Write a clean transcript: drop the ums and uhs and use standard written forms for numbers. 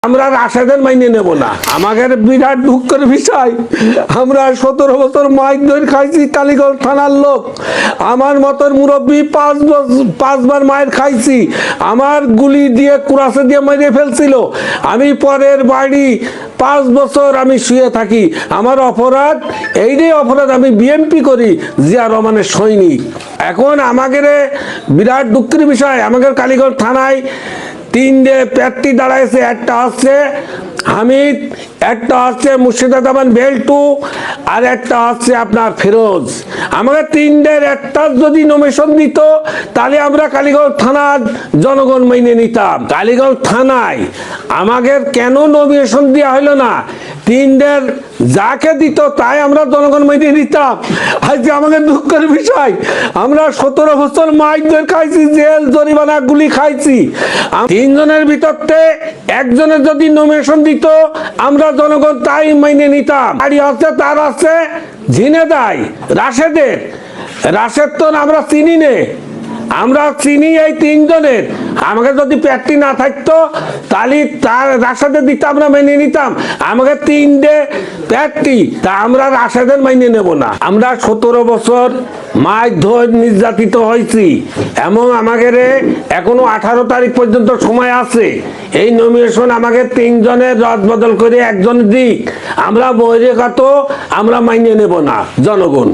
আমরা রাশেদের মাইনে নেব না। আমাদের বিরাট দুঃখের বিষয়, আমরা 17 বছর মাইক ধরে খাইছি, কালীগঞ্জ থানার লোক। আমার মতন মুরব্বী 5বার মায়ের খাইছি। আমার গুলি দিয়ে কুরাসে দিয়ে মেরে ফেলছিল। আমি পরের বাড়ি 5 বছর আমি শুয়ে থাকি। আমার অপরাধ এইটাই অপরাধ, আমি বিএমপি করি, জিয়া রহমানের সৈনিক। এখন আমাদের বিরাট দুঃখের বিষয়, আমাদের কালীগঞ্জ থানায় 3টে প্রার্থী দাঁড়াইছে। একটা হচ্ছে হামিদ, একটা হচ্ছে মুর্শিদাবাদ বেল্টু, আর একটা হচ্ছে আপনার ফিরোজ। আমাকে 3টের একটা যদি নমিনেশন দিত তাহলে আমরা কালীগঞ্জ থানার জনগণ মেনে নিতাম। কালীগঞ্জ থানায় আমাদের কেন নমিনেশন দেওয়া হলো না? 3টের যাকে দিত তাই আমরা জনগণ মেনে নিতাম। আজকে আমাদের দুঃখের বিষয়, আমরা 17 বছর মাইক ধরে খাইছি, জেল জরিমানা গুলি খাইছি। 3 জনের ভিতরতে একজনের যদি নমিনেশন দিত আমরা জনগণ তাই মেনে নিতাম। গাড়ি আছে, তার আছে ঝিনেদাই রাশেদের। রাশেদ তো আমরা চিনি নে, আমরা চিনি এই 3 জনের। আমাকে যদি প্রার্থী না থাকতো তাহলে তার রাশেদে দিতে আমরা মেনে নিতাম। আমাকে 3টে প্রার্থী, তা আমরা রাশেদের মেনে নেব না। আমরা 17 বছর মাছ ধরে নির্যাতিত হয়েছি এবং আমাদের এখনো 18 তারিখ পর্যন্ত সময় আছে। এই নমিনেশন আমাকে 3 জনের রদ বদল করে একজন দিক, আমরা বহিরাগত আমরা মাইনে নেব না জনগণ।